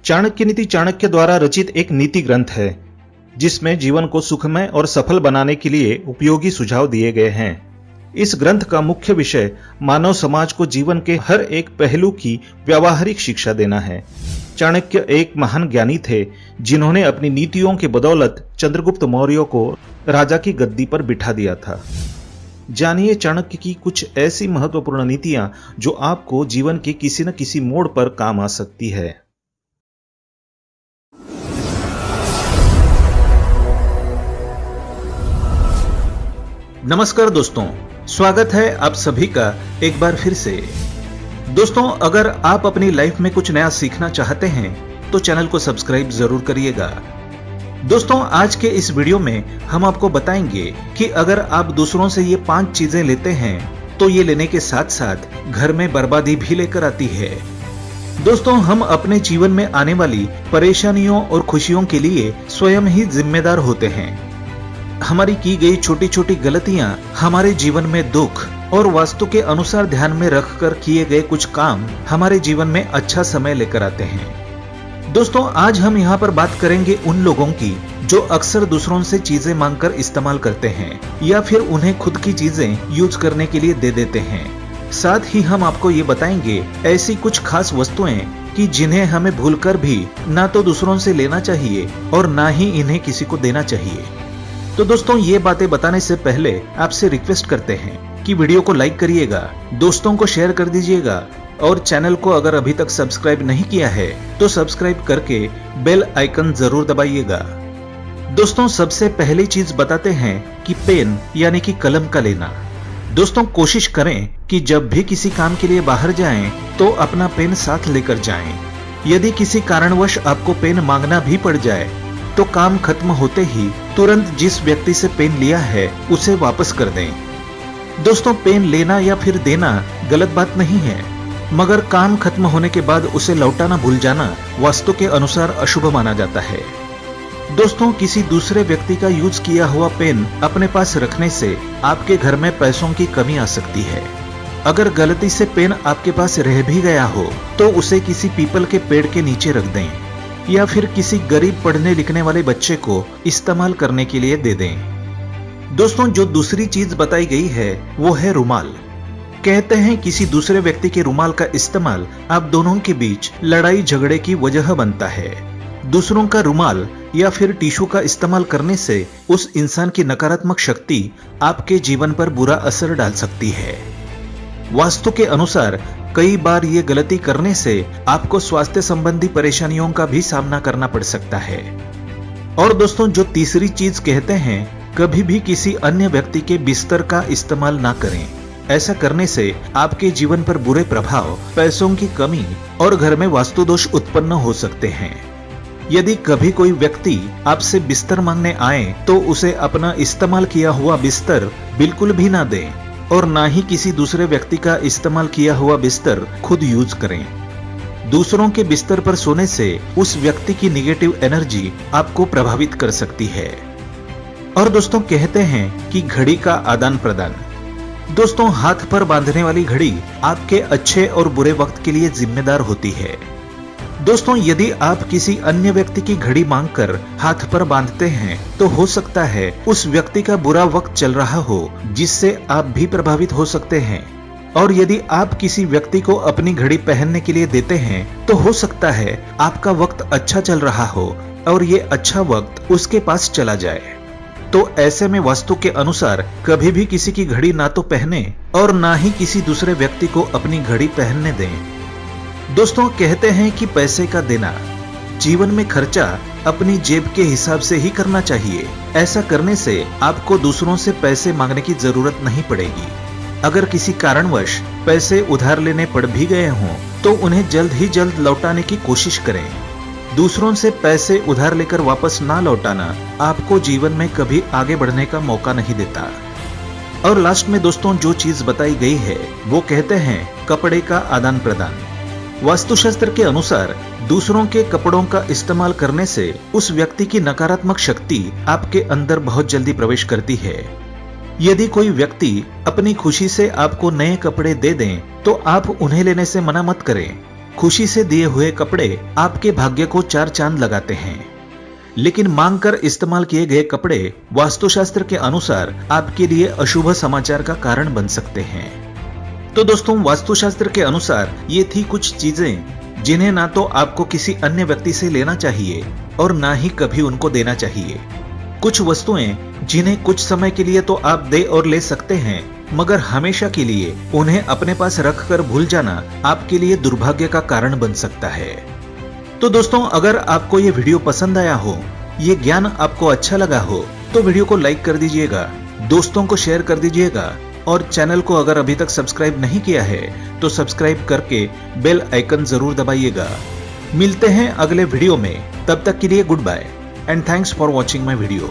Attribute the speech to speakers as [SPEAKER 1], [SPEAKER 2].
[SPEAKER 1] चाणक्य नीति चाणक्य द्वारा रचित एक नीति ग्रंथ है जिसमें जीवन को सुखमय और सफल बनाने के लिए उपयोगी सुझाव दिए गए हैं। इस ग्रंथ का मुख्य विषय मानव समाज को जीवन के हर एक पहलू की व्यावहारिक शिक्षा देना है। चाणक्य एक महान ज्ञानी थे जिन्होंने अपनी नीतियों के बदौलत चंद्रगुप्त मौर्य को राजा की गद्दी पर बिठा दिया था। जानिए चाणक्य की कुछ ऐसी महत्वपूर्ण नीतियां जो आपको जीवन के किसी न किसी मोड़ पर काम आ सकती है। नमस्कार दोस्तों, स्वागत है आप सभी का एक बार फिर से। दोस्तों, अगर आप अपनी लाइफ में कुछ नया सीखना चाहते हैं तो चैनल को सब्सक्राइब जरूर करिएगा। दोस्तों, आज के इस वीडियो में हम आपको बताएंगे कि अगर आप दूसरों से ये 5 चीजें लेते हैं तो ये लेने के साथ साथ घर में बर्बादी भी लेकर आती है। दोस्तों, हम अपने जीवन में आने वाली परेशानियों और खुशियों के लिए स्वयं ही जिम्मेदार होते हैं। हमारी की गई छोटी छोटी गलतियां हमारे जीवन में दुख और वास्तु के अनुसार ध्यान में रखकर किए गए कुछ काम हमारे जीवन में अच्छा समय लेकर आते हैं। दोस्तों, आज हम यहाँ पर बात करेंगे उन लोगों की जो अक्सर दूसरों से चीजें मांगकर इस्तेमाल करते हैं या फिर उन्हें खुद की चीजें यूज करने के लिए दे देते हैं। साथ ही हम आपको ये बताएंगे ऐसी कुछ खास वस्तुएं कि जिन्हें हमें भूलकर भी ना तो दूसरों से लेना चाहिए और ना ही इन्हें किसी को देना चाहिए। तो दोस्तों, ये बातें बताने से पहले आपसे रिक्वेस्ट करते हैं कि वीडियो को लाइक करिएगा, दोस्तों को शेयर कर दीजिएगा और चैनल को अगर अभी तक सब्सक्राइब नहीं किया है तो सब्सक्राइब करके बेल आइकन जरूर दबाइएगा। दोस्तों, सबसे पहली चीज बताते हैं कि पेन यानी कि कलम का लेना। दोस्तों, कोशिश करें कि जब भी किसी काम के लिए बाहर जाएं तो अपना पेन साथ लेकर जाएं। यदि किसी कारणवश आपको पेन मांगना भी पड़ जाए तो काम खत्म होते ही तुरंत जिस व्यक्ति से पेन लिया है उसे वापस कर दें। दोस्तों, पेन लेना या फिर देना गलत बात नहीं है, मगर काम खत्म होने के बाद उसे लौटाना भूल जाना वास्तु के अनुसार अशुभ माना जाता है। दोस्तों, किसी दूसरे व्यक्ति का यूज किया हुआ पेन अपने पास रखने से आपके घर में पैसों की कमी आ सकती है। अगर गलती से पेन आपके पास रह भी गया हो तो उसे किसी पीपल के पेड़ के नीचे रख दें या फिर किसी गरीब पढ़ने लिखने वाले बच्चे को इस्तेमाल करने के लिए दे दें। दोस्तों, जो दूसरी चीज बताई गई है वो है रुमाल। कहते हैं किसी दूसरे व्यक्ति के रुमाल का इस्तेमाल आप दोनों के बीच लड़ाई झगड़े की वजह बनता है। दूसरों का रुमाल या फिर टिश्यू का इस्तेमाल करने से उस इंसान की नकारात्मक शक्ति आपके जीवन पर बुरा असर डाल सकती है। वास्तु के अनुसार कई बार ये गलती करने से आपको स्वास्थ्य संबंधी परेशानियों का भी सामना करना पड़ सकता है। और दोस्तों, जो तीसरी चीज कहते हैं, कभी भी किसी अन्य व्यक्ति के बिस्तर का इस्तेमाल ना करें। ऐसा करने से आपके जीवन पर बुरे प्रभाव, पैसों की कमी और घर में वास्तु दोष उत्पन्न हो सकते हैं। यदि कभी कोई व्यक्ति आपसे बिस्तर मांगने आए तो उसे अपना इस्तेमाल किया हुआ बिस्तर बिल्कुल भी ना दें और ना ही किसी दूसरे व्यक्ति का इस्तेमाल किया हुआ बिस्तर खुद यूज करें। दूसरों के बिस्तर पर सोने से उस व्यक्ति की निगेटिव एनर्जी आपको प्रभावित कर सकती है। और दोस्तों, कहते हैं कि घड़ी का आदान प्रदान। दोस्तों, हाथ पर बांधने वाली घड़ी आपके अच्छे और बुरे वक्त के लिए जिम्मेदार होती है। दोस्तों, यदि आप किसी अन्य व्यक्ति की घड़ी मांगकर हाथ पर बांधते हैं तो हो सकता है उस व्यक्ति का बुरा वक्त चल रहा हो जिससे आप भी प्रभावित हो सकते हैं। और यदि आप किसी व्यक्ति को अपनी घड़ी पहनने के लिए देते हैं तो हो सकता है आपका वक्त अच्छा चल रहा हो और ये अच्छा वक्त उसके पास चला जाए। तो ऐसे में वास्तु के अनुसार कभी भी किसी की घड़ी ना तो पहने और ना ही किसी दूसरे व्यक्ति को अपनी घड़ी पहनने दें। दोस्तों, कहते हैं कि पैसे का देना। जीवन में खर्चा अपनी जेब के हिसाब से ही करना चाहिए। ऐसा करने से आपको दूसरों से पैसे मांगने की जरूरत नहीं पड़ेगी। अगर किसी कारणवश पैसे उधार लेने पड़ भी गए हों तो उन्हें जल्द ही जल्द लौटाने की कोशिश करें। दूसरों से पैसे उधार लेकर वापस ना लौटाना आपको जीवन में कभी आगे बढ़ने का मौका नहीं देता। और लास्ट में दोस्तों, जो चीज बताई गई है वो कहते हैं कपड़े का आदान प्रदान। वास्तुशास्त्र के अनुसार दूसरों के कपड़ों का इस्तेमाल करने से उस व्यक्ति की नकारात्मक शक्ति आपके अंदर बहुत जल्दी प्रवेश करती है। यदि कोई व्यक्ति अपनी खुशी से आपको नए कपड़े दे दें तो आप उन्हें लेने से मना मत करें। खुशी से दिए हुए कपड़े आपके भाग्य को 4 चांद लगाते हैं, लेकिन मांग कर इस्तेमाल किए गए कपड़े वास्तुशास्त्र के अनुसार आपके लिए अशुभ समाचार का कारण बन सकते हैं। तो दोस्तों, वास्तुशास्त्र के अनुसार ये थी कुछ चीजें जिन्हें ना तो आपको किसी अन्य व्यक्ति से लेना चाहिए और ना ही कभी उनको देना चाहिए। कुछ वस्तुएं जिन्हें कुछ समय के लिए तो आप दे और ले सकते हैं, मगर हमेशा के लिए उन्हें अपने पास रखकर भूल जाना आपके लिए दुर्भाग्य का कारण बन सकता है। तो दोस्तों, अगर आपको ये वीडियो पसंद आया हो, ये ज्ञान आपको अच्छा लगा हो, तो वीडियो को लाइक कर दीजिएगा, दोस्तों को शेयर कर दीजिएगा और चैनल को अगर अभी तक सब्सक्राइब नहीं किया है तो सब्सक्राइब करके बेल आइकन जरूर दबाइएगा। मिलते हैं अगले वीडियो में, तब तक के लिए goodbye and thanks for watching my video.